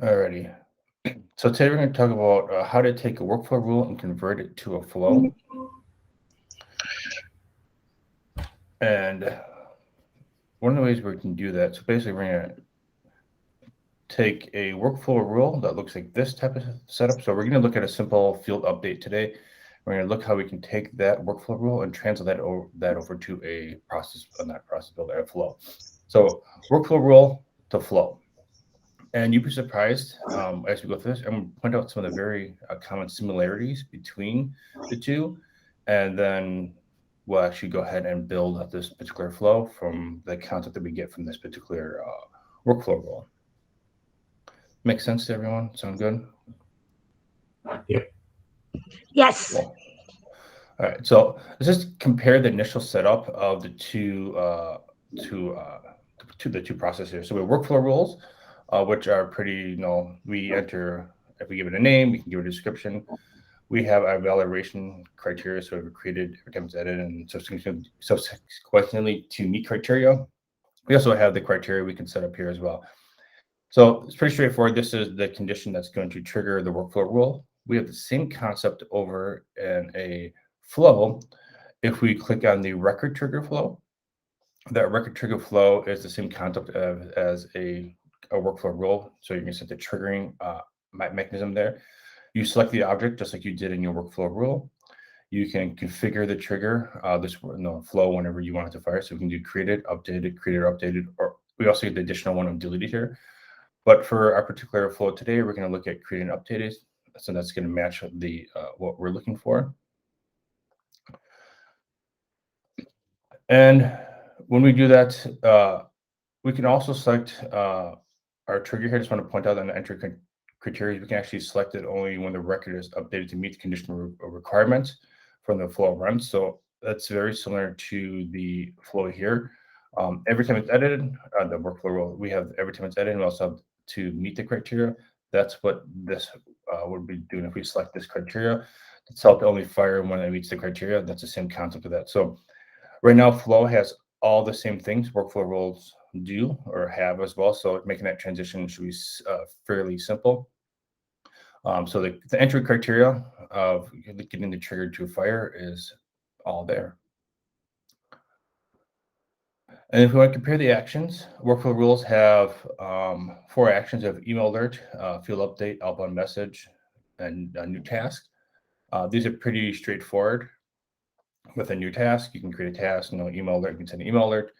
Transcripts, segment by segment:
Alrighty. So today we're going to talk about how to take a workflow rule and convert it to a flow. And one of the ways we can do that, so basically we're going to take a workflow rule that looks like this type of setup. So we're going to look at a simple field update today. We're going to look how we can take that workflow rule and translate that over to a process, not process builder, a flow. So workflow rule to flow. And you'd be surprised as we go through this. I'm going to point out some of the very common similarities between the two. And then we'll actually go ahead and build up this particular flow from the concept that we get from this particular workflow rule. Make sense to everyone? Sound good? Yep. Yes. Cool. All right. So let's just compare the initial setup of the two processes here. So we have workflow rules, which are pretty, we enter, if we give it a name, we can give it a description. We have our evaluation criteria, so we've created every time it's edited and subsequently to meet criteria. We also have the criteria we can set up here as well. So it's pretty straightforward. This is the condition that's going to trigger the workflow rule. We have the same concept over in a flow. If we click on the record trigger flow, that record trigger flow is the same concept as a workflow rule. So you can set the triggering mechanism there. You select the object just like you did in your workflow rule. You can configure the trigger, this flow whenever you want it to fire. So we can do created, updated, or we also get the additional one of deleted here. But for our particular flow today, we're going to look at creating updated. So that's going to match the what we're looking for. And when we do that, we can also select our trigger here. I just want to point out on the entry criteria, we can actually select it only when the record is updated to meet the conditional requirements from the flow run. So that's very similar to the flow here. Every time it's edited, the workflow rule, we have every time it's edited, we also have to meet the criteria. That's what this would be doing if we select this criteria. It's helped only fire when it meets the criteria. That's the same concept of that. So right now, flow has all the same things workflow rules do or have as well. So making that transition should be fairly simple. So the entry criteria of getting the trigger to fire is all there. And if we want to compare the actions, workflow rules have 4 actions of email alert, field update, outbound message, and a new task. These are pretty straightforward. With a new task, you can create a task, email alert, you can send an email alert.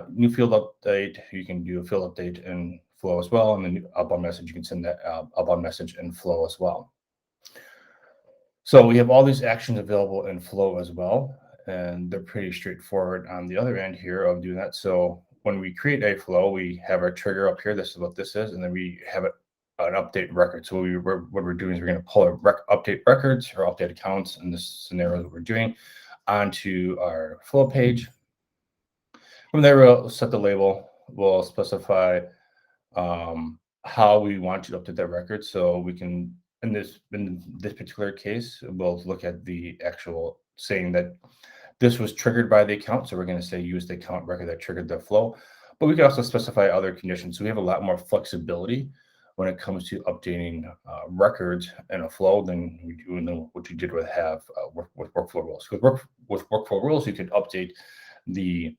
New field update, you can do a field update in flow as well. And then outbound message, you can send that outbound message in flow as well. So we have all these actions available in flow as well. And they're pretty straightforward on the other end here of doing that. So when we create a flow, we have our trigger up here. This is what this is. And then we have an update record. So what we're doing is we're going to pull update records or update accounts in this scenario that we're doing onto our flow page. From there, we'll set the label. We'll specify how we want to update that record. So we can, in this particular case, we'll look at the actual saying that this was triggered by the account. So we're going to say use the account record that triggered the flow. But we can also specify other conditions. So we have a lot more flexibility when it comes to updating records in a flow than we do in what you did with workflow rules. With workflow rules, you could update the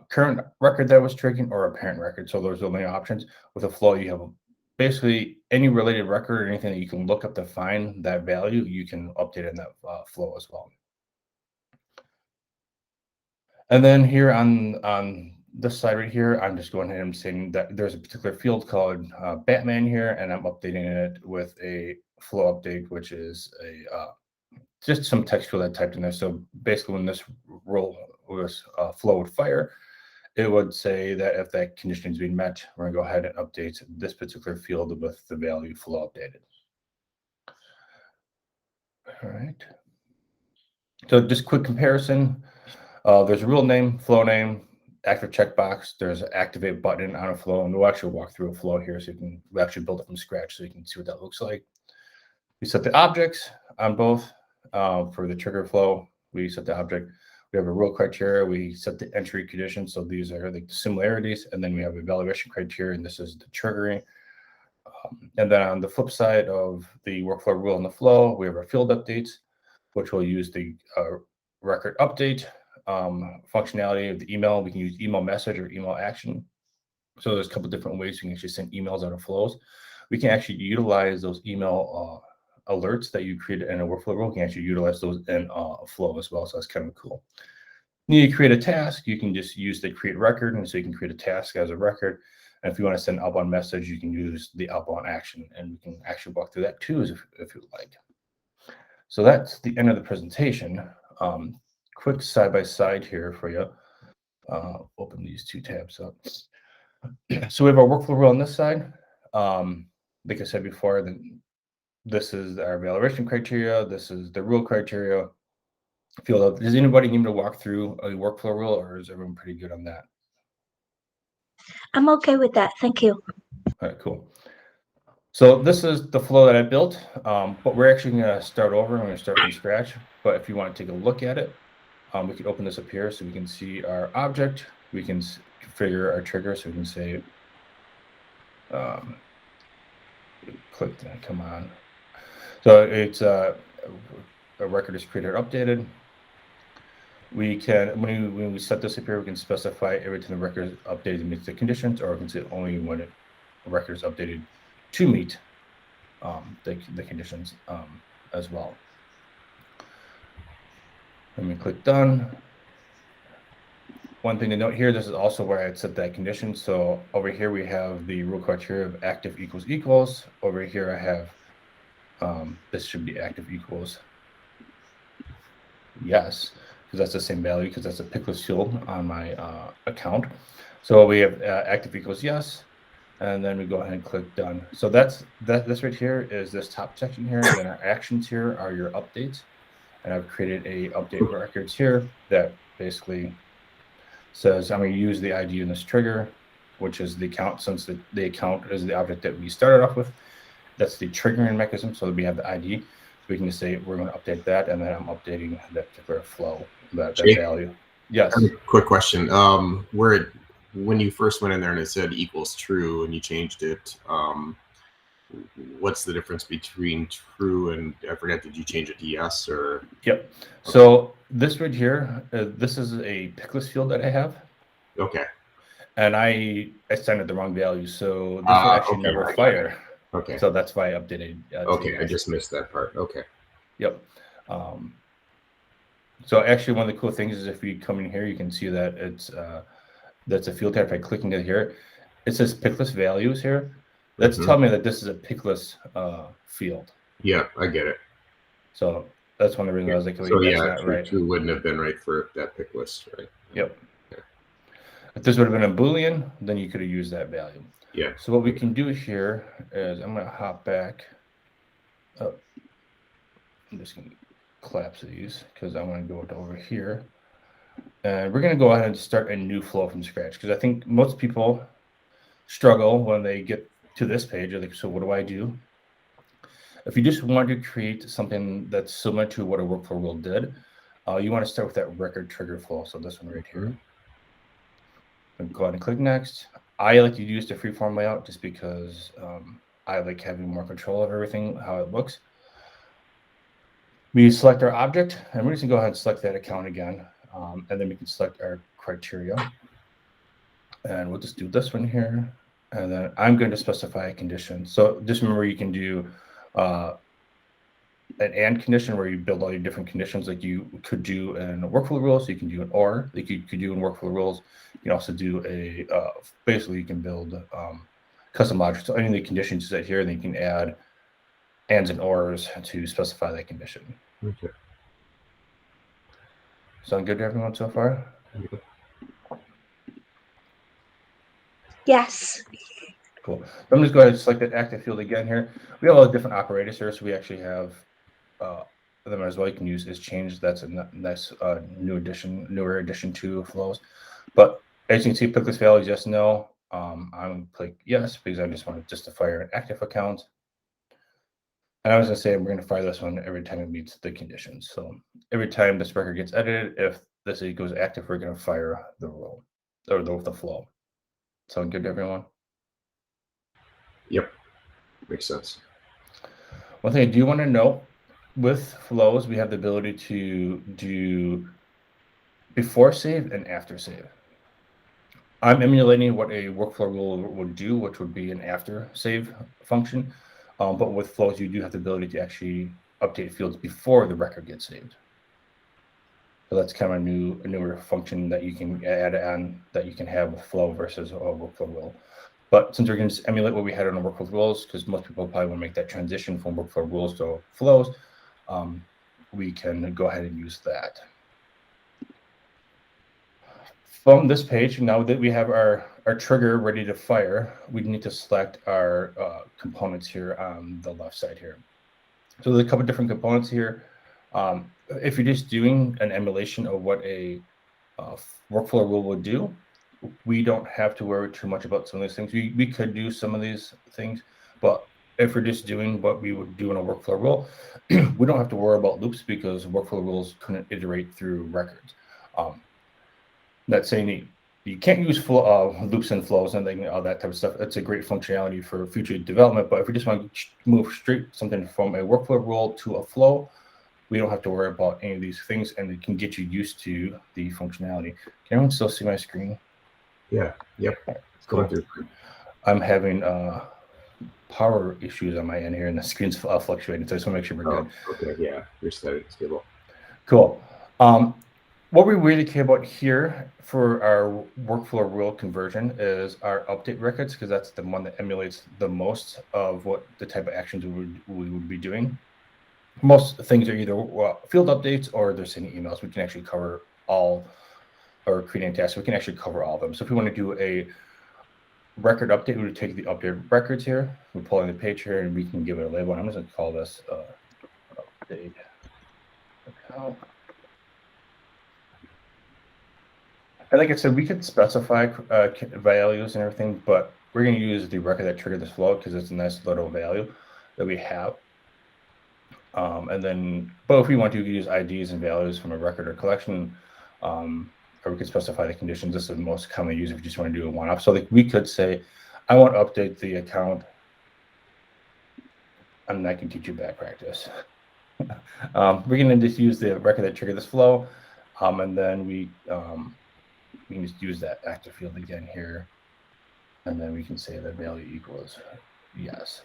current record that was triggered or a parent record. So there's only options. With a flow, you have basically any related record or anything that you can look up to find that value, you can update in that flow as well. And then here on this side right here, I'm just going ahead and saying that there's a particular field called Batman here, and I'm updating it with a flow update, which is just some text field I typed in there. So basically, when this flow would fire, it would say that if that condition is being met, we're going to go ahead and update this particular field with the value flow updated. All right. So just quick comparison. There's a rule name, flow name, active checkbox. There's an activate button on a flow, and we'll actually walk through a flow here so we actually build it from scratch so you can see what that looks like. We set the objects on both. For the trigger flow, we set the object. We have a rule criteria. We set the entry conditions. So these are the similarities. And then we have evaluation criteria, and this is the triggering. And then on the flip side of the workflow rule and the flow, we have our field updates, which will use the record update functionality of the email. We can use email message or email action. So there's a couple different ways you can actually send emails out of flows. We can actually utilize those email alerts that you created in a workflow rule. We can actually utilize those in a flow as well. So that's kind of cool. You need to create a task. You can just use the create record. And so you can create a task as a record. And if you want to send outbound message, you can use the outbound action. And we can actually walk through that too if you'd like. So that's the end of the presentation. Quick side-by-side here for you. Open these two tabs up. So we have our workflow rule on this side. Like I said before, this is our evaluation criteria. This is the rule criteria. Does anybody need me to walk through a workflow rule, or is everyone pretty good on that? I'm okay with that. Thank you. All right, cool. So this is the flow that I built, but we're actually going to start over. I'm going to start from scratch. But if you want to take a look at it, we can open this up here so we can see our object. We can configure our trigger, so we can say, click that, come on. So it's a record is created or updated. We can, when we set this up here, we can specify every time the record is updated to meet the conditions, or we can say only when a record is updated to meet the conditions as well. Let me click done. One thing to note here, this is also where I'd set that condition. So over here we have the rule criteria of active equals. Over here I have this should be active equals yes, because that's the same value, because that's a pickless field on my account. So we have active equals yes, and then we go ahead and click done. So this right here is this top section here, and then our actions here are your updates. And I've created a update records here that basically says I'm going to use the ID in this trigger, which is the account, since the account is the object that we started off with. That's the triggering mechanism, so that we have the ID. So we can just say we're going to update that, and then I'm updating that particular flow, that value. Yes. Quick question. When you first went in there and it said equals true and you changed it, what's the difference between true and, I forget, did you change it to yes or? Yep. Okay. So this right here, this is a pickless field that I have. Okay. And I assigned it the wrong value, so this will actually never fire. Okay. So that's why I updated. Okay, I just missed that part. Okay. Yep. So actually, one of the cool things is if you come in here, you can see that it's that's a field tab. If I click into here, it says pickless values here. That's telling me that this is a pickless field. Yeah, I get it. So that's one of the reasons I was like, so yeah, true wouldn't have been right for that pick list, right? Yep. Okay. If this would have been a Boolean, then you could have used that value. Yeah. So what we can do here is I'm going to hop back up. I'm just going to collapse these because I want to go over here. And we're going to go ahead and start a new flow from scratch, because I think most people struggle when they get to this page. They're like, so what do I do? If you just want to create something that's similar to what a workflow rule did, you want to start with that record trigger flow. So this one right here. Go ahead and click next. I like to use the freeform layout just because I like having more control of everything, how it looks. We select our object, and we're just gonna go ahead and select that account again. And then we can select our criteria. And we'll just do this one here. And then I'm going to specify a condition. So just remember, you can do an and condition where you build all your different conditions like you could do in workflow rules. So you can do an or, like you could do in workflow rules. You can also do a, basically you can build custom logic. So any of the conditions you set here, then you can add ands and ors to specify that condition. Okay. Sound good to everyone so far? Yes. Cool. So I'm just going to select that active field again here. We have all the different operators here, so we actually have them as well. You can use is change. That's a nice newer addition to flows. But as you can see, pickless values yes, no. I'm going to click yes because I just want to fire an active account. And I was going to say we're going to fire this one every time it meets the conditions. So every time this record gets edited, if this goes active, we're going to fire the rule or the flow. Sound good to everyone? Yep. Makes sense. One thing I do want to note, with flows, we have the ability to do before save and after save. I'm emulating what a workflow rule would do, which would be an after save function. But with flows, you do have the ability to actually update fields before the record gets saved. So that's kind of a newer function that you can add on, that you can have with flow versus a workflow rule. But since we're going to emulate what we had on the workflow rules, because most people probably want to make that transition from workflow rules to flows, we can go ahead and use that. From this page, now that we have our trigger ready to fire, we need to select our components here on the left side here. So there's a couple different components here. If you're just doing an emulation of what a workflow rule would do, we don't have to worry too much about some of these things. We could do some of these things, but if we're just doing what we would do in a workflow rule, we don't have to worry about loops because workflow rules couldn't iterate through records. Not saying you can't use loops and flows and all that type of stuff. That's a great functionality for future development. But if we just want to move straight something from a workflow rule to a flow, we don't have to worry about any of these things, and it can get you used to the functionality. Can everyone still see my screen? Yeah. Yep. It's going through. I'm having power issues on my end here, and the screen's fluctuating. So I just want to make sure we're good. Okay. Yeah. You're stable. Cool. What we really care about here for our workflow rule conversion is our update records, because that's the one that emulates the most of what the type of actions we would be doing. Most things are either field updates or they're sending emails. We can actually cover all, or creating tasks. We can actually cover all of them. So if we want to do a record update, we would take the update records here. We pull in the page here, and we can give it a label. I'm just going to call this update account. And like I said, we could specify values and everything, but we're going to use the record that triggered this flow because it's a nice little value that we have. But if we want to, we can use IDs and values from a record or collection, or we could specify the conditions. This is the most commonly used if you just want to do a one-off. So we could say, I want to update the account, and I can teach you bad practice. We're going to just use the record that triggered this flow, and then we can just use that active field again here, and then we can say that value equals yes.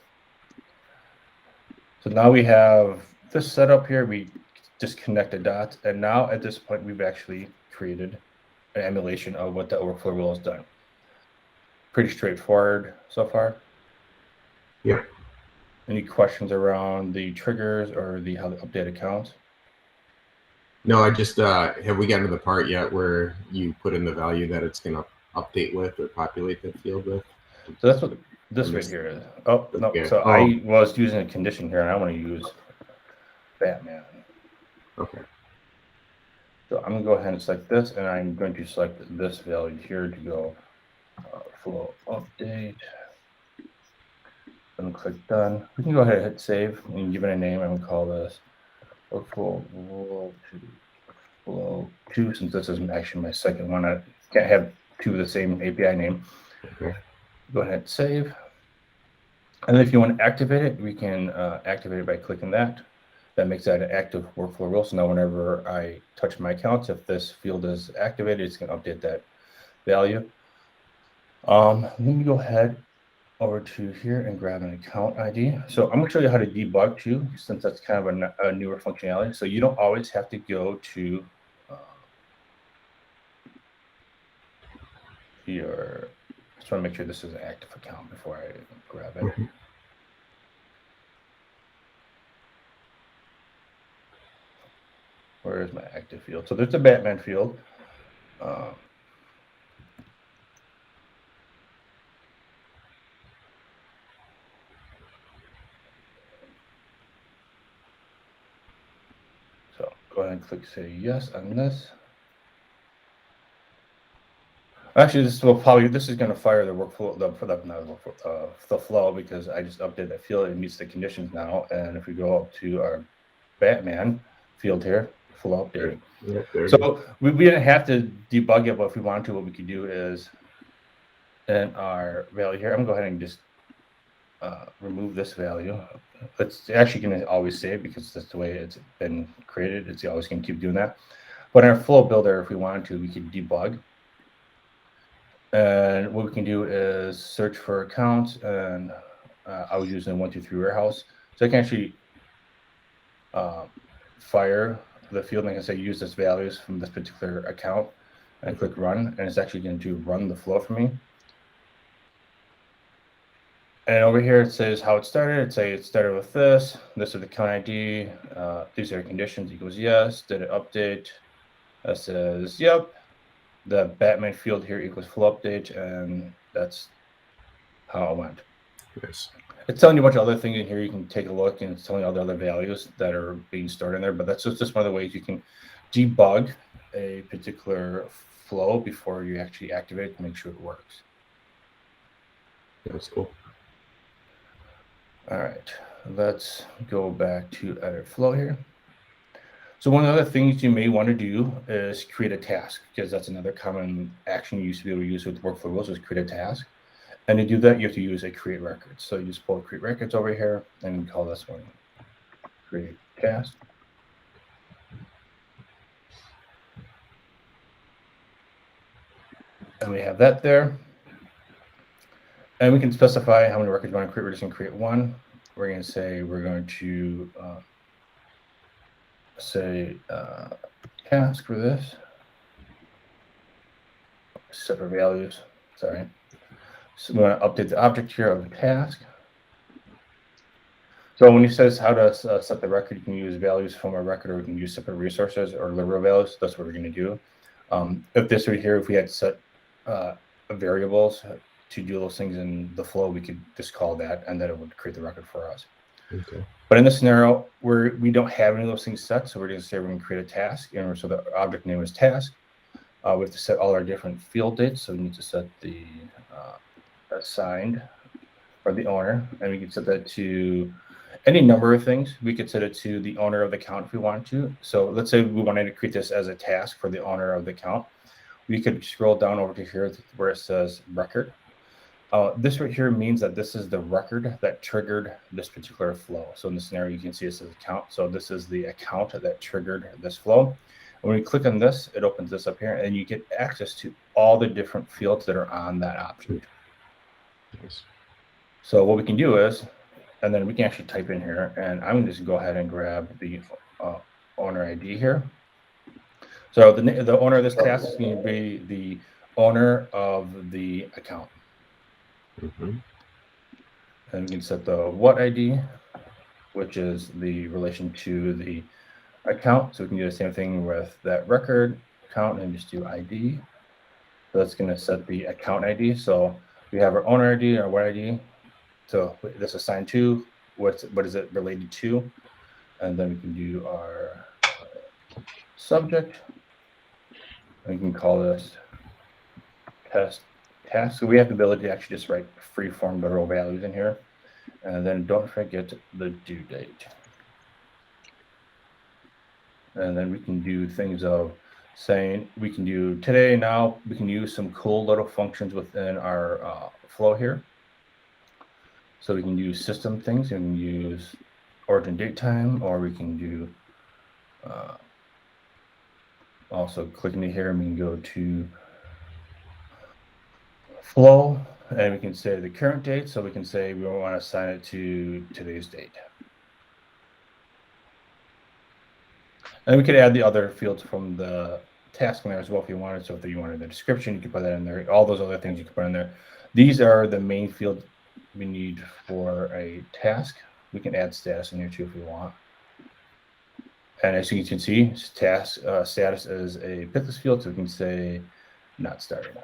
So now we have this set up here. We just connect the dots, and now at this point we've actually created an emulation of what the workflow rule has done. Pretty straightforward so far. Yeah. Any questions around the triggers or how to update accounts? No, I just have we gotten to the part yet where you put in the value that it's going to update with or populate the field with? So that's what this right here is. Oh, no. Okay. So I was using a condition here, and I want to use Batman. Okay. So I'm going to go ahead and select this, and I'm going to select this value here to go flow update. And click done. We can go ahead and hit save and give it a name. I'm going to call this workflow rule to flow 2, since this is actually my second one. I can't have two of the same API name. Okay. Go ahead and save. And if you want to activate it, we can activate it by clicking that. That makes that an active workflow rule. So now whenever I touch my accounts, if this field is activated, it's going to update that value. Let me go ahead over to here and grab an account ID. So I'm going to show you how to debug too, since that's kind of a newer functionality. So you don't always have to go to your, just want to make sure this is an active account before I grab it. Mm-hmm. Where is my active field? So there's a Batman field. So go ahead and click say yes on this. Actually, this is going to fire the workflow, the flow, because I just updated that field. It meets the conditions now. And if we go up to our Batman field here, flow updating. Yeah, so we didn't have to debug it, but if we wanted to, what we could do is in our value here, I'm going to go ahead and just remove this value. It's actually going to always save because that's the way it's been created. It's always going to keep doing that. But in our flow builder, if we wanted to, we could debug. And what we can do is search for accounts, and I was using 1, 2, 3 warehouse. So I can actually fire the field, and I can say use this values from this particular account, and click run, and it's actually going to run the flow for me. And over here it says how it started. It say it started with this. This is the account ID. These are conditions equals yes. Did it update? That says yep. The Batman field here equals flow update, and that's how it went. Yes. It's telling you a bunch of other things in here. You can take a look, and it's telling you all the other values that are being stored in there. But that's just one of the ways you can debug a particular flow before you actually activate it to make sure it works. That's cool. All right, let's go back to edit flow here. So one of the other things you may want to do is create a task, because that's another common action you used to be able to use with workflow rules is create a task. And to do that, you have to use a create records. So you just pull create records over here and call this one create task. And we have that there. And we can specify how many records we want to create. We're just going to create one. We're going to say we're going to say task for this. Separate values. Sorry. So we want to update the object here of the task. So when he says how to set the record, you can use values from a record, or we can use separate resources or literal values. That's what we're going to do. If this right here, if we had set variables to do those things in the flow, we could just call that, and then it would create the record for us. Okay. But in this scenario, we don't have any of those things set, so we're going to say we're going to create a task, and so the object name is task. We have to set all our different field dates, so we need to set the assigned or the owner, and we can set that to any number of things. We could set it to the owner of the account if we wanted to. So let's say we wanted to create this as a task for the owner of the account. We could scroll down over to here where it says record. This right here means that this is the record that triggered this particular flow. So in this scenario, you can see it says account. So this is the account that triggered this flow. And when you click on this, it opens this up here, and you get access to all the different fields that are on that object. Nice. So what we can do is, and then we can actually type in here, and I'm going to just go ahead and grab the owner ID here. So the owner of this task is going to be the owner of the account. Mm-hmm. And we can set the what ID, which is the relation to the account. So we can do the same thing with that record account and just do ID. So that's going to set the account ID. So we have our owner ID, our what ID. So this assigned to, what is it related to? And then we can do our subject. We can call this test task. So we have the ability to actually just write free-form literal values in here. And then don't forget the due date. And then we can do things of saying, we can do today, now. We can use some cool little functions within our flow here. So we can use system things, and we can use origin date time, or we can do also clicking here, and we can go to flow, and we can say the current date. So we can say we want to assign it to today's date. And we could add the other fields from the task in there as well if you wanted. So if you wanted the description, you could put that in there. All those other things you can put in there. These are the main fields we need for a task. We can add status in here too if we want. And as you can see, task status is a Pithless field, so we can say not started.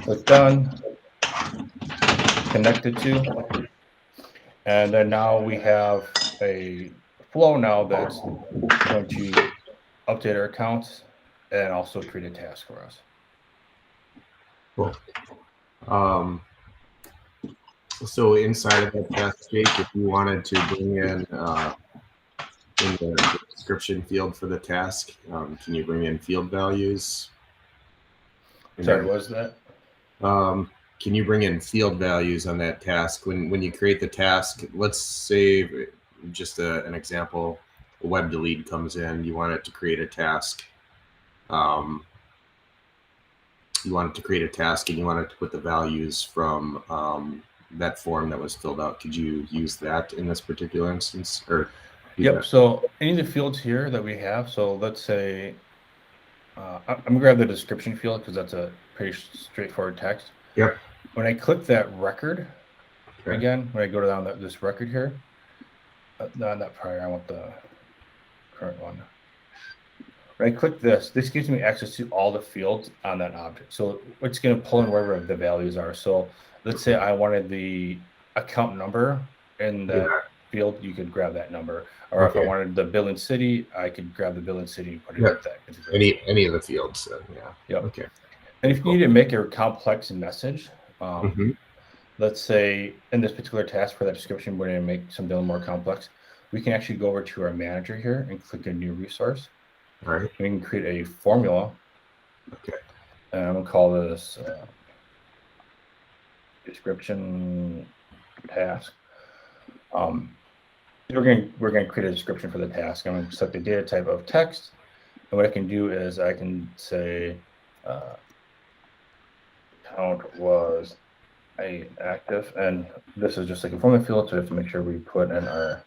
Click done. Connected to. And then now we have a flow now that's going to update our accounts and also create a task for us. Cool. So inside of that task state, if you wanted to bring in the description field for the task, can you bring in field values? Sorry, what was that? can you bring in field values on that task when you create the task? Let's say, just an example, a web delete comes in. You want it to create a task. You want it to create a task, and you want it to put the values from that form that was filled out. Could you use that in this particular instance, or? Yep. So any of the fields here that we have. So let's say I'm gonna grab the description field because that's a pretty straightforward text. Yep. When I click that record, Okay. again, when I go down this record here, not prior, I want the current one. When I click this gives me access to all the fields on that object. So it's going to pull in wherever the values are. So let's say I wanted the account number in that field, you could grab that number. Or if I wanted the billing city, I could grab the billing city and put it with that. Any of the fields. Yeah. Yep. Okay. And if you need to make a complex message, let's say in this particular task for that description, we're going to make something a little more complex. We can actually go over to our manager here and click a new resource. All right. We can create a formula. Okay. And I'm going to call this description task. We're going to create a description for the task. I'm going to select the data type of text. And what I can do is I can say count was active. And this is just like a formula field. So we have to make sure we put in our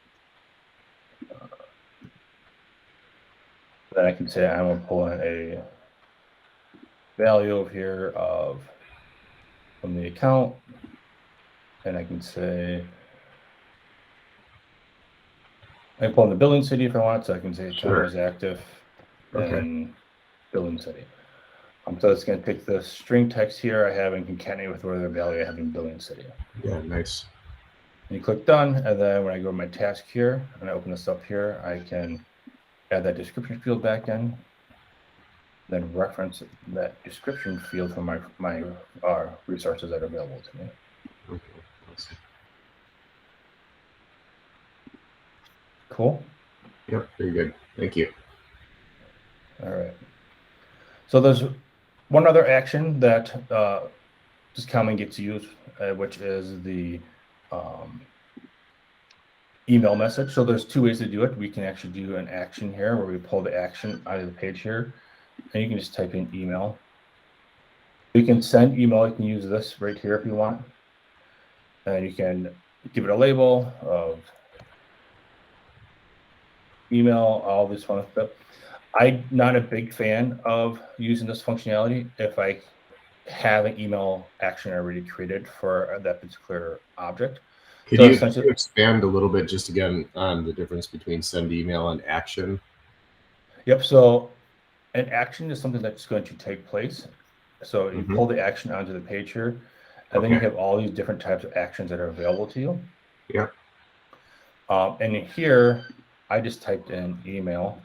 then I can say I'm going to pull in a value over here from the account, and I can say I can pull in the billing city if I want, so I can say account is active and billing city. So it's going to take the string text here I have and concatenate with whatever value I have in billing city. Yeah, nice. And you click done, and then when I go to my task here and I open this up here, I can add that description field back in, then reference that description field from my resources that are available to me. Okay. Awesome. Cool. Yep. Very good. Thank you. All right. So there's one other action that just commonly gets used, which is the email message. So there's two ways to do it. We can actually do an action here where we pull the action out of the page here, and you can just type in email. You can send email. You can use this right here if you want, and you can give it a label of email, all this fun stuff. I'm not a big fan of using this functionality if I have an email action already created for that particular object. Could you expand a little bit just again on the difference between send email and action? Yep. So an action is something that's going to take place. So you pull the action onto the page here, and then you have all these different types of actions that are available to you. Yeah. And here, I just typed in email.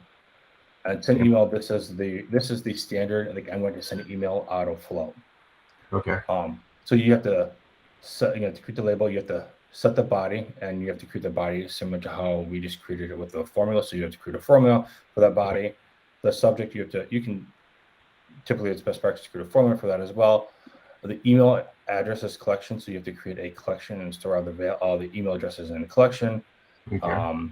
And send email. This is the standard. Like I'm going to send an email auto flow. Okay. So you have to create the label. You have to set the body, and you have to create the body similar to how we just created it with the formula. So you have to create a formula for that body. The subject typically it's best practice to create a formula for that as well. The email addresses collection. So you have to create a collection and store all the email addresses in a collection. Okay.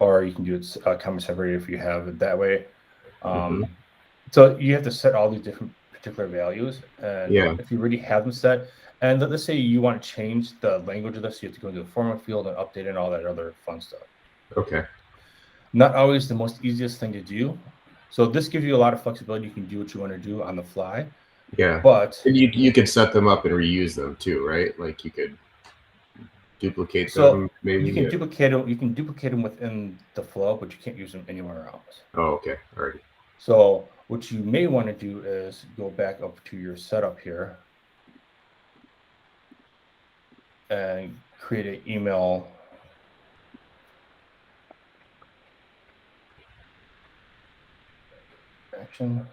Or you can do it comma separated if you have it that way. So you have to set all these different particular values. And if you already have them set, and let's say you want to change the language of this, you have to go into the formula field and update it and all that other fun stuff. Okay. Not always the most easiest thing to do. So this gives you a lot of flexibility. You can do what you want to do on the fly. Yeah. But you could set them up and reuse them too, right? Like you could duplicate them, maybe. You can duplicate them. You can duplicate them within the flow, but you can't use them anywhere else. Oh, okay. Alrighty. So what you may want to do is go back up to your setup here and create an email action.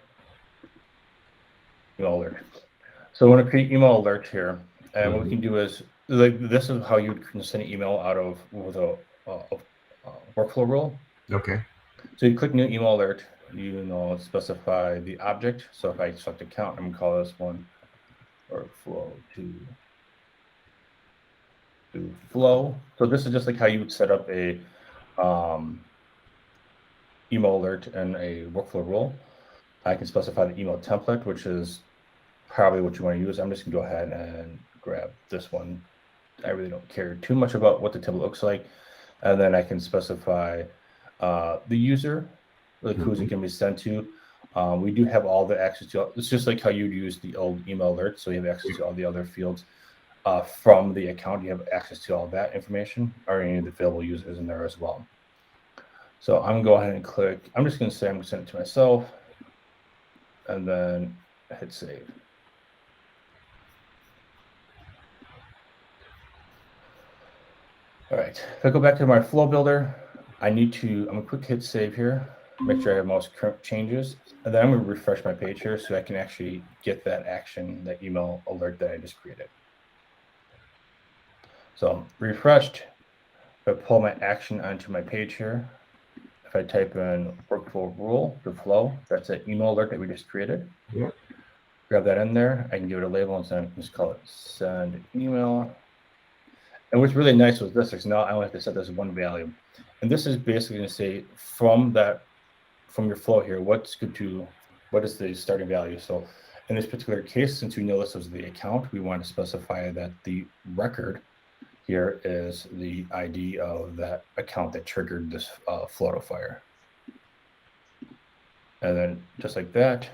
Email alert. So I want to create email alert here, and what we can do is this is how you would send an email out of with a workflow rule. Okay. So you click new email alert. You specify the object. So if I select account, I'm gonna call this one workflow to flow. So this is just like how you would set up a email alert and a workflow rule. I can specify the email template, which is probably what you want to use. I'm just gonna go ahead and grab this one. I really don't care too much about what the template looks like. And then I can specify the user, like who's it can be sent to. We do have all the access to. It's just like how you'd use the old email alert. So you have access to all the other fields from the account. You have access to all that information, or any of the available users in there as well. So I'm gonna go ahead and click. I'm just gonna say I'm gonna send it to myself, and then hit save. All right, if I go back to my flow builder, I'm gonna quick hit save here, make sure I have most current changes, and then I'm gonna refresh my page here so I can actually get that action, that email alert that I just created. So refreshed, if I pull my action onto my page here, if I type in workflow rule to flow, that's an email alert that we just created. Yeah. Grab that in there, I can give it a label and just call it send email. And what's really nice with this is now I only have to set this one value. And this is basically going to say from your flow here, what is the starting value? So in this particular case, since we know this was the account, we want to specify that the record here is the ID of that account that triggered this flow to fire. And then just like that,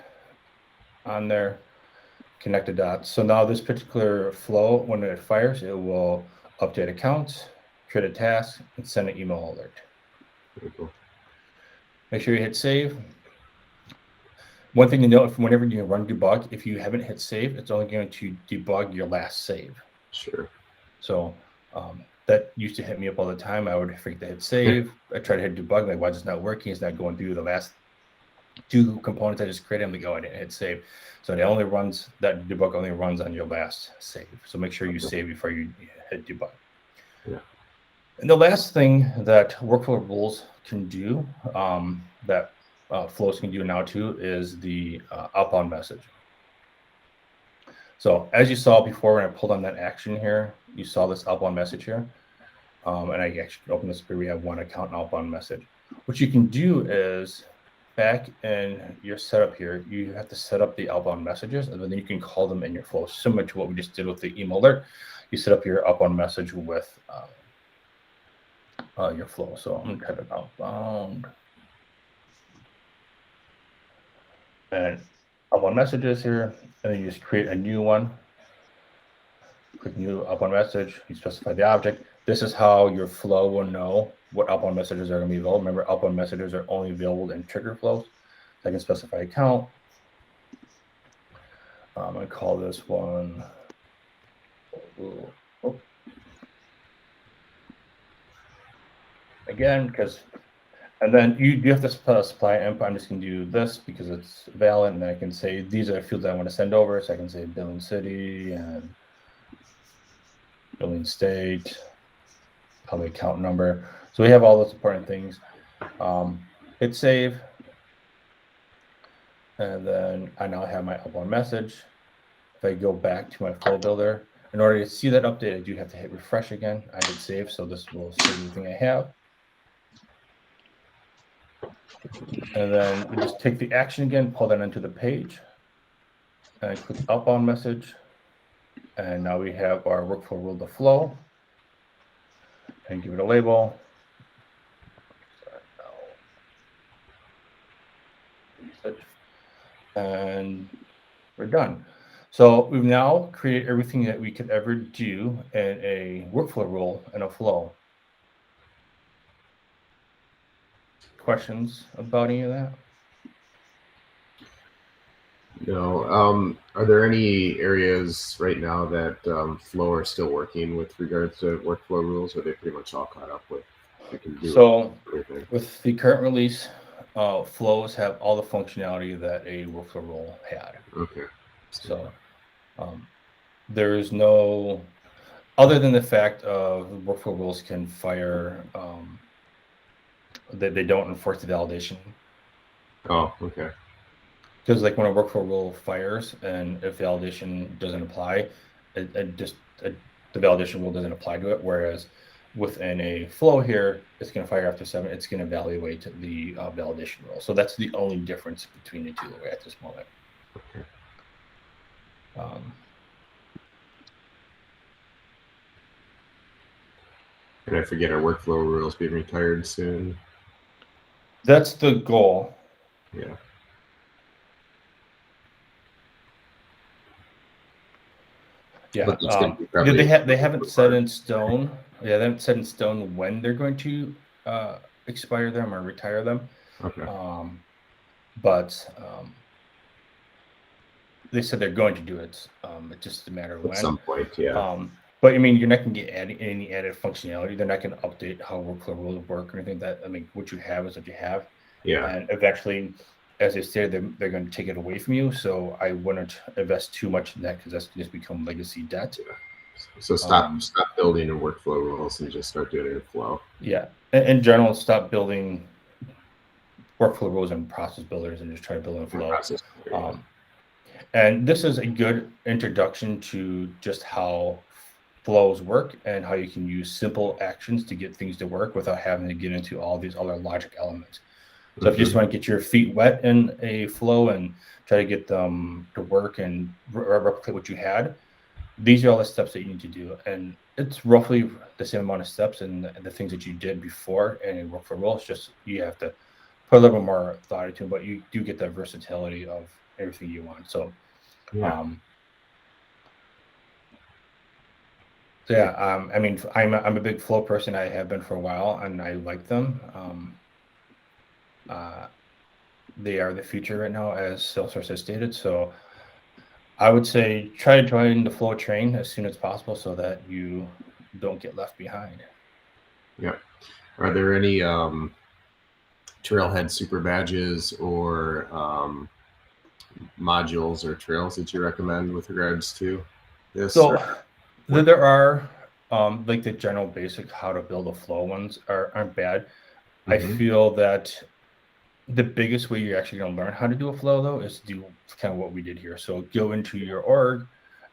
on there, connect the dots. So now this particular flow, when it fires, it will update accounts, create a task, and send an email alert. Very cool. Make sure you hit save. One thing to note, whenever you run debug, if you haven't hit save, it's only going to debug your last save. Sure. So that used to hit me up all the time. I would forget to hit save. I try to hit debug, like, why is it not working? It's not going through the last two components I just created. I'm like, oh, I didn't hit save. So that debug only runs on your last save. So make sure you save before you hit debug. Yeah. And the last thing that workflow rules can do, that flows can do now too, is the outbound message. So as you saw before, when I pulled on that action here, you saw this outbound message here. And I actually open this up here, we have one account outbound message. What you can do is, back in your setup here, you have to set up the outbound messages, and then you can call them in your flow, similar to what we just did with the email alert. You set up your outbound message with your flow. So I'm gonna type it outbound and outbound messages here, and then you just create a new one. Click new outbound message. You specify the object. This is how your flow will know what outbound messages are going to be available. Remember, outbound messages are only available in trigger flows. So I can specify account. I'm going to call this one. Again, and then you have to supply input. I'm just going to do this because it's valid, and I can say these are the fields I want to send over. So I can say billing city and billing state, probably account number. So we have all those important things. Hit save. And then I now have my outbound message. If I go back to my flow builder, in order to see that update, I do have to hit refresh again. I hit save, so this will save everything I have. And then we just take the action again, pull that into the page, and click outbound message. And now we have our workflow rule to flow. And give it a label. And we're done. So we've now created everything that we could ever do in a workflow rule and a flow. Questions about any of that? No. Are there any areas right now that Flow are still working with regards to workflow rules, or are they pretty much all caught up with? They can do So everything. with the current release, flows have all the functionality that a workflow rule had. Okay. So there is no, other than the fact of workflow rules can fire, that they don't enforce the validation. Oh, okay. Because like when a workflow rule fires and if validation doesn't apply, the validation rule doesn't apply to it. Whereas within a flow here, it's going to fire after 7. It's going to evaluate the validation rule. So that's the only difference between the two at this moment. Okay. And I forget, our workflow rules being retired soon. That's the goal. Yeah. Yeah, But it's gonna be probably they haven't set in stone. Yeah, they haven't set in stone when they're going to expire them or retire them. okay. But they said they're going to do it. It's just a matter of At when. some point, yeah. But I mean, you're not going to get any added functionality. They're not going to update how workflow rules work or anything like that. I mean, what you have is what you have. Yeah. And eventually, as they stated, they're going to take it away from you. So I wouldn't invest too much in that because that's just become legacy debt. So stop building in workflow rules and just start doing it in flow. Yeah. In general, stop building workflow rules and process builders and just try to build in flow. And this is a good introduction to just how flows work and how you can use simple actions to get things to work without having to get into all these other logic elements. So if you just want to get your feet wet in a flow and try to get them to work and replicate what you had, these are all the steps that you need to do. And it's roughly the same amount of steps and the things that you did before in a workflow rule. It's just you have to put a little bit more thought into it, but you do get that versatility of everything you want. So, yeah. I mean, I'm a big flow person. I have been for a while, and I like them. They are the future right now, as Salesforce has stated. So, I would say try to join the flow train as soon as possible so that you don't get left behind. Yeah. Are there any Trailhead super badges or modules or trails that you recommend with regards to this? So there are like the general basic how to build a flow ones aren't bad. I feel that the biggest way you're actually going to learn how to do a flow though is to do kind of what we did here. So go into your org,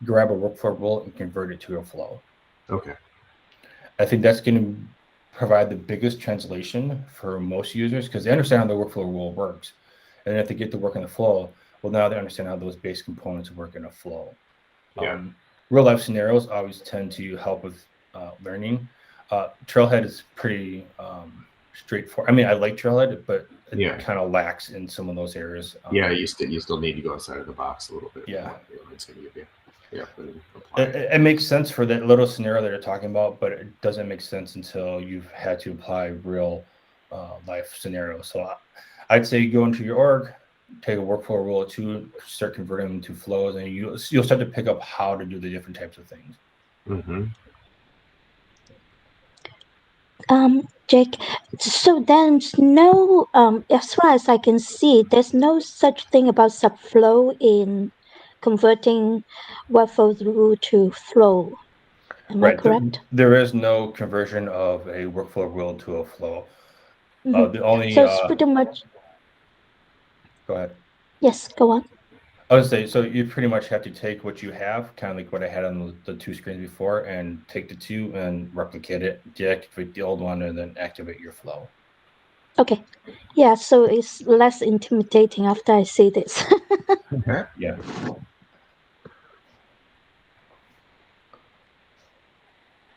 grab a workflow rule and convert it to a flow. Okay. I think that's going to provide the biggest translation for most users because they understand how the workflow rule works. And if they get to work in the flow, well, now they understand how those base components work in a flow. Yeah. Real life scenarios always tend to help with learning. Trailhead is pretty straightforward. I mean, I like Trailhead, but it kind of lacks in some of those areas. You still need to go outside of the box a little bit. Yeah. It's going to give you. Yeah, it makes sense for that little scenario that you're talking about, but it doesn't make sense until you've had to apply real life scenarios. So I'd say go into your org, take a workflow rule or two, start converting them to flows, and you'll start to pick up how to do the different types of things. Jake, so there's no, as far as I can see, there's no such thing about subflow in converting workflow rule to flow. Am I correct? There is no conversion of a workflow rule to a flow. The only so it's pretty much. Go ahead. Yes, go on. I would say so. You pretty much have to take what you have, kind of like what I had on the two screens before, and take the two and replicate it, deactivate the old one, and then activate your flow. Okay, yeah. So it's less intimidating after I see this. Yeah.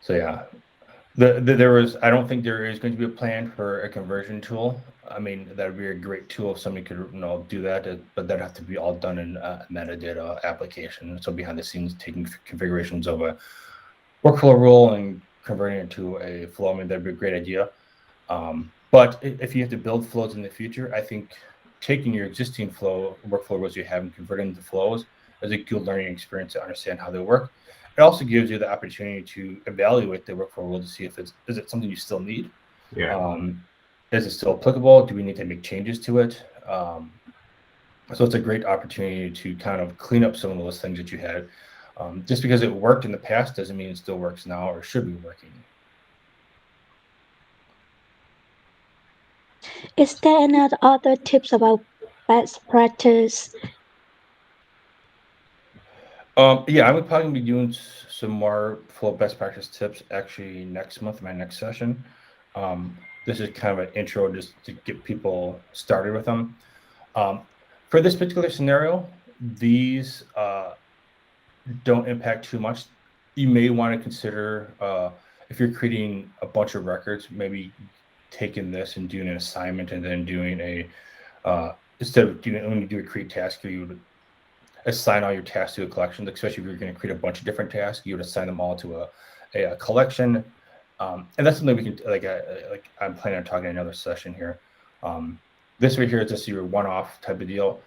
So yeah, there was. I don't think there is going to be a plan for a conversion tool. I mean, that would be a great tool if somebody could, do that, but that'd have to be all done in a metadata application. So behind the scenes, taking configurations of a workflow rule and converting it to a flow. I mean, that'd be a great idea. But if you have to build flows in the future, I think taking your existing workflow rules you have and converting them to flows is a good learning experience to understand how they work. It also gives you the opportunity to evaluate the workflow rule to see if is it something you still need. Yeah. Is it still applicable? Do we need to make changes to it? So it's a great opportunity to kind of clean up some of those things that you had. Just because it worked in the past doesn't mean it still works now or should be working. Is there any other tips about best practice? Yeah, I would probably be doing some more full best practice tips actually next month, my next session. This is kind of an intro just to get people started with them. For this particular scenario, these don't impact too much. You may want to consider if you're creating a bunch of records, maybe taking this and doing an assignment and then doing a instead of doing when you do a create task, you would assign all your tasks to a collection. Especially if you're going to create a bunch of different tasks, you would assign them all to a collection. And that's something we can like I'm planning on talking in another session here. This right here is just your one-off type of deal.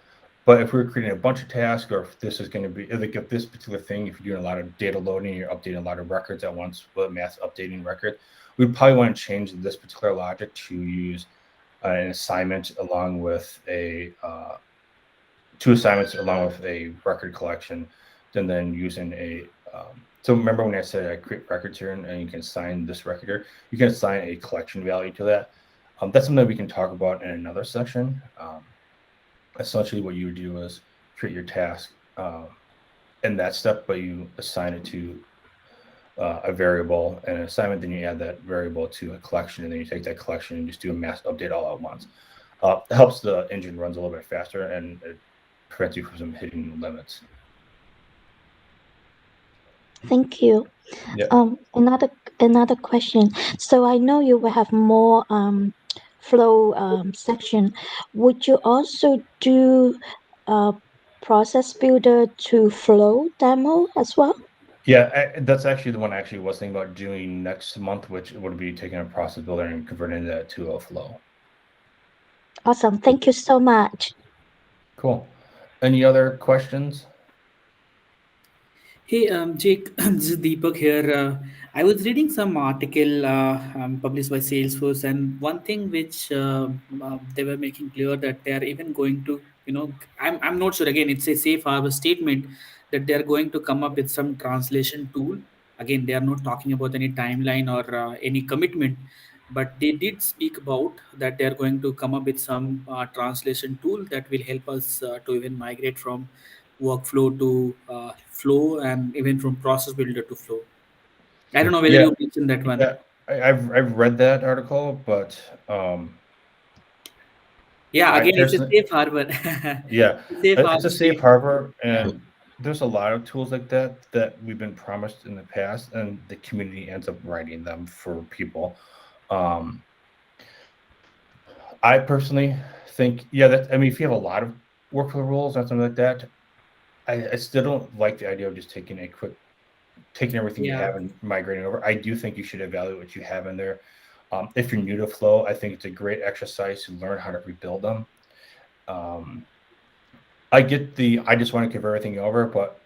But if we're creating a bunch of tasks, or if this is going to be like if this particular thing, if you're doing a lot of data loading, you're updating a lot of records at once, with mass updating record, we'd probably want to change this particular logic to use an assignment along with a two assignments along with a record collection, and then using a so remember when I said I create records here and you can assign this record here, you can assign a collection value to that. That's something we can talk about in another session. Essentially what you would do is create your task in that step, but you assign it to a variable and an assignment, then you add that variable to a collection, and then you take that collection and just do a mass update all at once. It helps the engine runs a little bit faster, and it prevents you from some hitting limits. Thank you. Yeah. Another question. So I know you will have more flow section. Would you also do a process builder to flow demo as well? Yeah, that's actually the one I actually was thinking about doing next month, which would be taking a process builder and converting that to a flow. Awesome. Thank you so much. Cool. Any other questions? Hey, Jake, this is Deepak here. I was reading some article published by Salesforce, and one thing which they were making clear that they are even going to, I'm not sure. Again, it's a safe harbor statement that they are going to come up with some translation tool. Again, they are not talking about any timeline or any commitment, but they did speak about that they are going to come up with some translation tool that will help us to even migrate from workflow to flow, and even from process builder to flow. I don't know whether Yeah, you mentioned that one. yeah. I've read that article, but Yeah, I again, it's a personally, safe harbor. yeah, Safe it's harbor a safe statement. harbor, and there's a lot of tools like that we've been promised in the past, and the community ends up writing them for people. Um, I personally think, yeah, that I mean, if you have a lot of workflow rules or something like that, I still don't like the idea of just taking everything you Yeah, have and migrating over. I do think you should evaluate what you have in there. If you're new to Flow, I think it's a great exercise to learn how to rebuild them. Um, I get I just want to convert everything over, but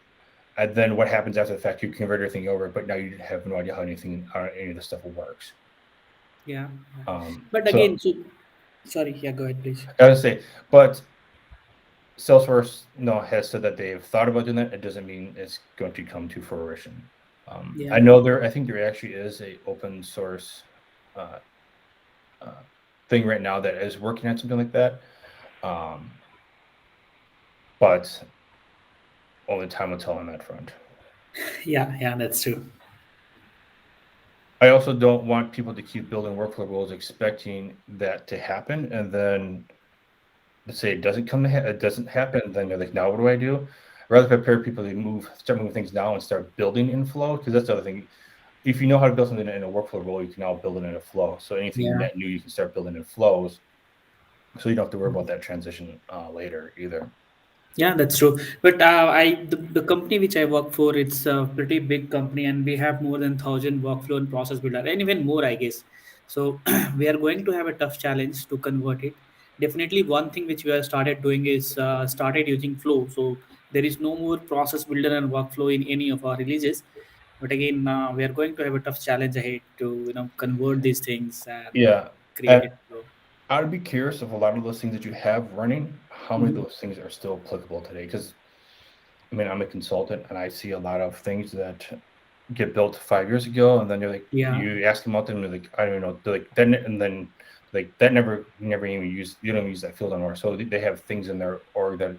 and then what happens after the fact? You convert everything over, but now you have no idea how any of the stuff works. yeah. But So again, so sorry. Yeah, go ahead, please. I would say, but Salesforce has said that they've thought about doing that. It doesn't mean it's going to come to fruition. Yeah, I know I think there actually is a open source uh, thing right now that is working on something like that. But only time will tell on that front. yeah. That's true. I also don't want people to keep building workflow rules expecting that to happen, and then let's say it doesn't it doesn't happen. Then they're like, now what do I do? Rather prepare people to start moving things now and start building in flow, because that's the other thing. If you know how to build something in a workflow rule, you can now build it in a flow. So anything Yeah. net new, you can start building in flows, so you don't have to worry about that transition later either. Yeah, that's true. But the company which I work for, it's a pretty big company, and we have more than 1,000 workflow and process builder, and even more, I guess. So we are going to have a tough challenge to convert it. Definitely, one thing which we have started doing is started using Flow. So there is no more process builder and workflow in any of our releases. But again, we are going to have a tough challenge ahead to convert these things and Yeah, create and it Flow. I'd be curious of a lot of those things that you have running, how many of Mhm. those things are still applicable today? Because I mean, I'm a consultant, and I see a lot of things that get built 5 years ago, and then you're like, Yeah. you ask them about them, and they're like, I don't even know. They're like, then like that you don't even use that field anymore. So they have things in their org that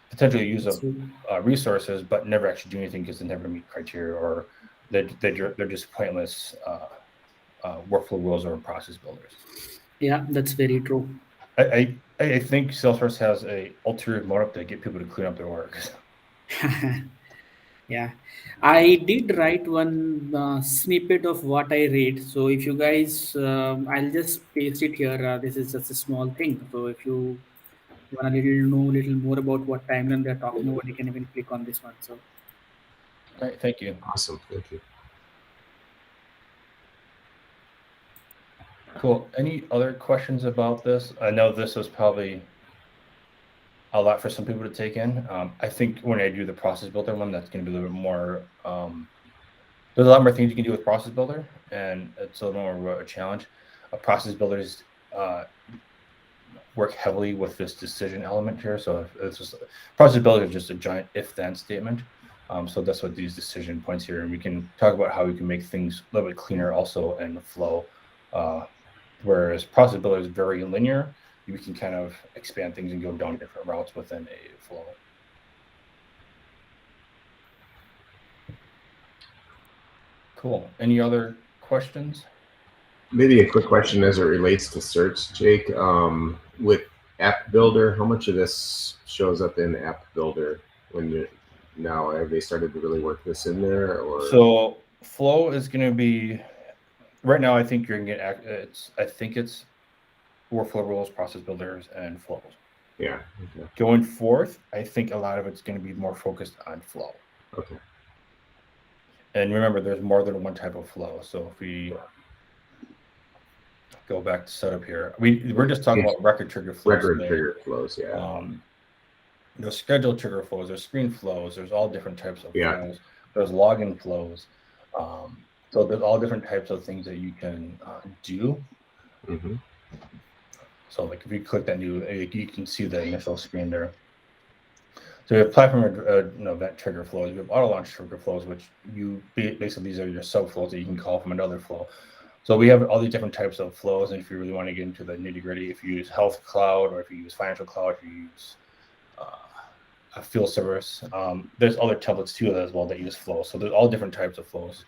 potentially use up resources, but never actually do anything because they never meet criteria, or they're just pointless workflow rules or process builders. Yeah, that's very true. I think Salesforce has a ulterior motive to get people to clean up their work. Yeah, I did write one snippet of what I read. So if you guys, I'll just paste it here. This is just a small thing. So if you want to know a little more about what timeline they're talking about, you can even click on this one. So, All right, thank you. Awesome, thank you. Cool. Any other questions about this? I know this was probably a lot for some people to take in. I think when I do the process builder one, that's going to be a little bit more. There's a lot more things you can do with process builder, and it's a little more a challenge. Process builders work heavily with this decision element here. So it's just process builder is just a giant if-then statement. So that's what these decision points here, and we can talk about how we can make things a little bit cleaner also in the flow. Whereas process builder is very linear, you can kind of expand things and go down different routes within a flow. Cool. Any other questions? Maybe a quick question as it relates to search, Jake. With App Builder, how much of this shows up in App Builder now? Have they started to really work this in there? Or so flow is going to be right now. I think you're going to get I think it's workflow rules, process builders, and flows. Yeah. Okay. Going forth, I think a lot of it's going to be more focused on flow. Okay. And remember, there's more than one type of flow. So if we go back to setup here, we're just talking about record trigger flows. Trigger flows, yeah. There's schedule trigger flows, there's screen flows, there's all different types of flows. There's login flows. So there's all different types of things that you can do. Mm-hmm. So like if you click that new, you can see the initial screen there. So we have platform event trigger flows. We have auto launch trigger flows, which basically these are your sub flows that you can call from another flow. So we have all these different types of flows, and if you really want to get into the nitty gritty, if you use Health Cloud or if you use Financial Cloud, if you use a field service, there's other templates too as well that use flows. So there's all different types of flows.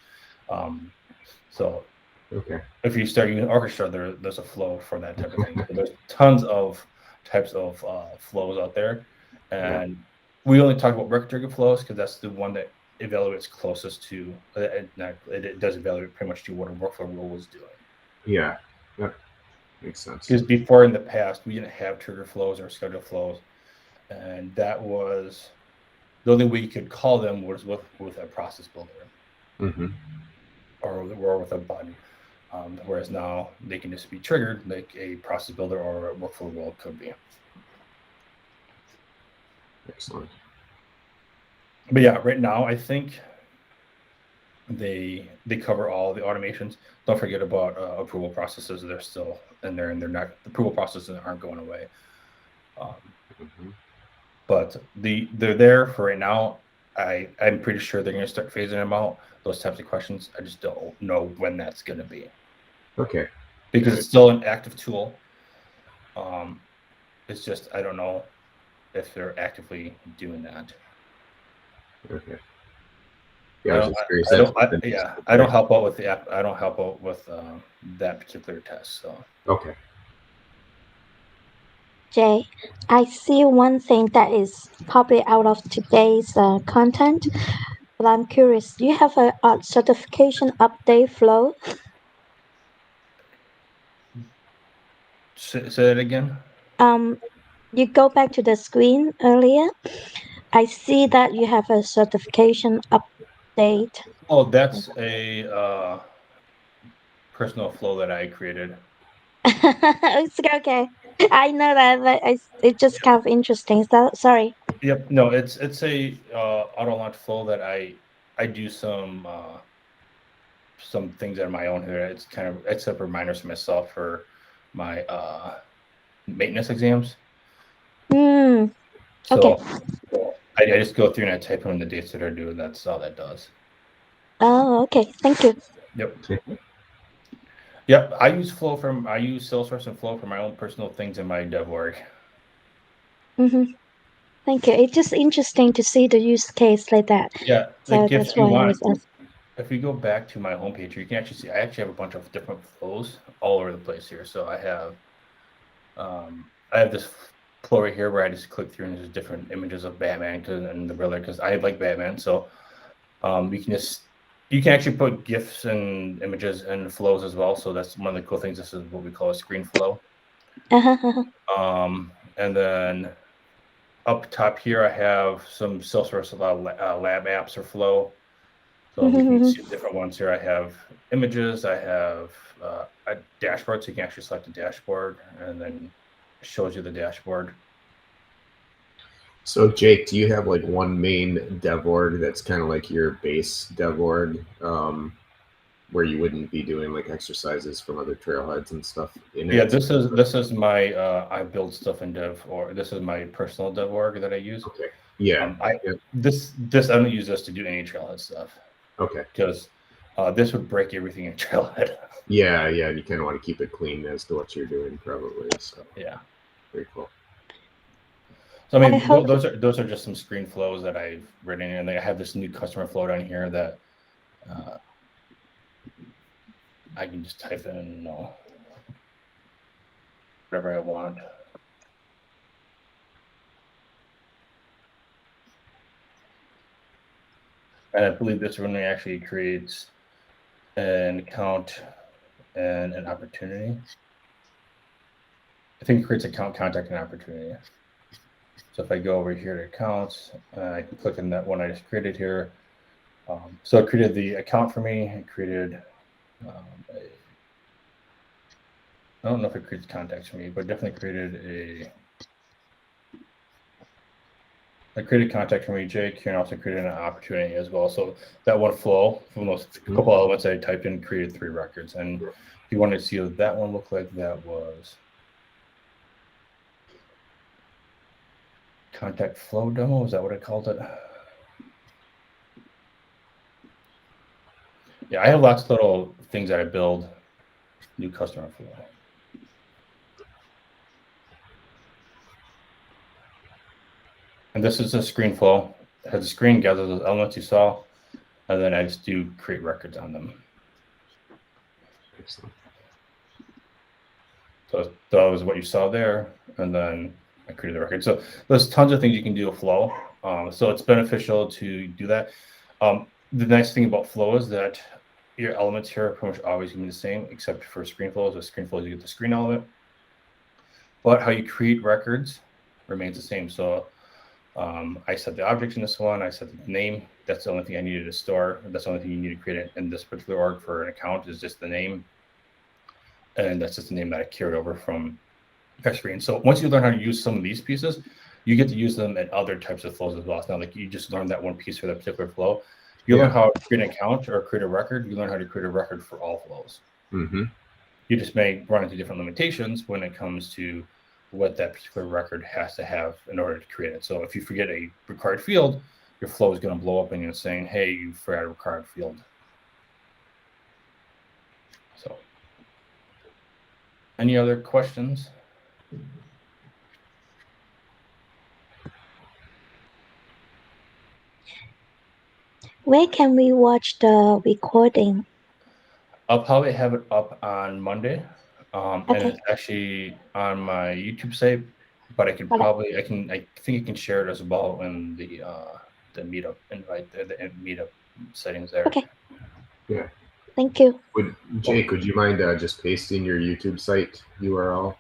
Okay. If you start using Orchestra, there's a flow for that type of thing. So there's tons of types of flows out there, and we only talk about record trigger flows because that's the one that evaluates closest to it does evaluate pretty much to what a workflow rule was doing. Yeah, that makes sense. Because before in the past we didn't have trigger flows or schedule flows, and that was the only way you could call them was with a process builder. Mm-hmm. or with a button. Whereas now they can just be triggered like a process builder or a workflow rule could be. Excellent. But yeah, right now I think they cover all the automations. Don't forget about approval processes. They're still in there, and the approval processes aren't going away. But they're there for right now. I'm pretty sure they're going to start phasing them out. Those types of questions. I just don't know when that's going to be. Okay. Because it's still an active tool. It's just I don't know if they're actively doing that. Okay. Yeah, I was just curious. I don't help out with the app. I don't help out with that particular test. So. Okay. Jay, I see one thing that is probably out of today's content, but I'm curious. Do you have a certification update flow? Say that again. You go back to the screen earlier. I see that you have a certification update. Oh, that's a personal flow that I created. It's okay. I know that, but it's just kind of interesting. So, sorry. Yep. No, it's a auto launch flow that I do some things on my own here. It's a reminders for myself for my maintenance exams. Okay. So I just go through and I type in the dates that are due, and that's all that does. Oh, okay. Thank you. Yep. Yep, I use Salesforce and Flow for my own personal things in my dev org. Thank you. It's just interesting to see the use case like that. Yeah, So like that's if you why I want, was asking. if you go back to my homepage here, you can actually see I actually have a bunch of different flows all over the place here. So I have this flow right here where I just click through and there's different images of Batman and the Riddler because I like Batman. So you can actually put GIFs and images and flows as well. So that's one of the cool things. This is what we call a screen flow. And then up top here, I have some Salesforce lab apps or flow. So we can see different ones here. I have images. I have a dashboard, so you can actually select a dashboard, and then it shows you the dashboard. So Jake, do you have like one main dev org that's kind of like your base dev org, where you wouldn't be doing like exercises from other trailheads and stuff in it? Yeah, this is my I build stuff in dev, or this is my personal dev org that I use. Okay. Yeah. This I don't use this to do any trailhead stuff. Okay. Because this would break everything in trailhead. Yeah, you kind of want to keep it clean as to what you're doing, probably. So yeah, very cool. So I mean, those are just some screen flows that I've written, and I have this new customer flow down here that I can just type in whatever I want. And I believe this one actually creates an account and an opportunity. I think it creates account, contact, and opportunity. So if I go over here to accounts, I can click on that one I just created here. So it created the account for me. It created I don't know if it creates contacts for me, but definitely created I created contact for me, Jake, here, and also created an opportunity as well. So that one flow from those couple elements I typed in created 3 records. And if you wanted to see what that one looked like, that was contact flow demo. Is that what I called it? Yeah, I have lots of little things that I build. New customer flow. And this is a screen flow. It has a screen, gathers those elements you saw, and then I just do create records on them. Excellent. So that was what you saw there, and then I created the record. So there's tons of things you can do with flow. So it's beneficial to do that. The nice thing about flow is that your elements here are pretty much always going to be the same, except for screen flows. With screen flows, you get the screen element. But how you create records remains the same. So I set the object in this one. I set the name. That's the only thing I needed to store. That's the only thing you need to create in this particular org for an account is just the name. And that's just the name that I carried over from screen. So once you learn how to use some of these pieces, you get to use them in other types of flows as well. It's not like you just learned that one piece for that particular flow. You learn how to create an account or create a record. You learn how to create a record for all flows. You just may run into different limitations when it comes to what that particular record has to have in order to create it. So if you forget a required field, your flow is going to blow up and you're saying, hey, you forgot a required field. So any other questions? Where can we watch the recording? I'll probably have it up on Monday. And Okay. it's actually on my YouTube site, but I can probably, I think I can share it as well in the meetup invite, the meetup settings there. Okay. Yeah. Thank you. Jake, would you mind just pasting your YouTube site URL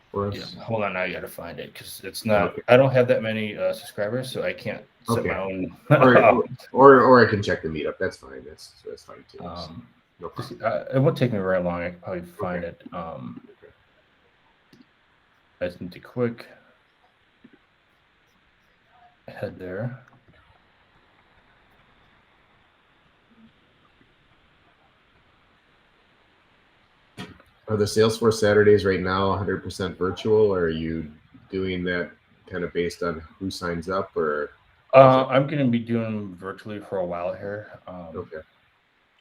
for us? Yeah, hold on, I gotta find it because it's not. Okay. I don't have that many subscribers, so I can't set my own. or I can check the meetup. That's fine. That's fine too. No problem. It won't take me very long. I can probably find it. I just need to quick head there. Are the Salesforce Saturdays right now 100% virtual, or are you doing that kind of based on who signs up, or? I'm going to be doing virtually for a while here. Okay.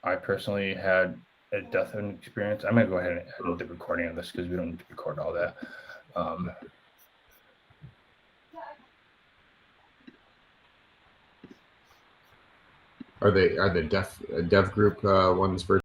I personally had a death experience. I'm gonna go ahead and add the recording of this because we don't need to record all that. Are the dev group ones versus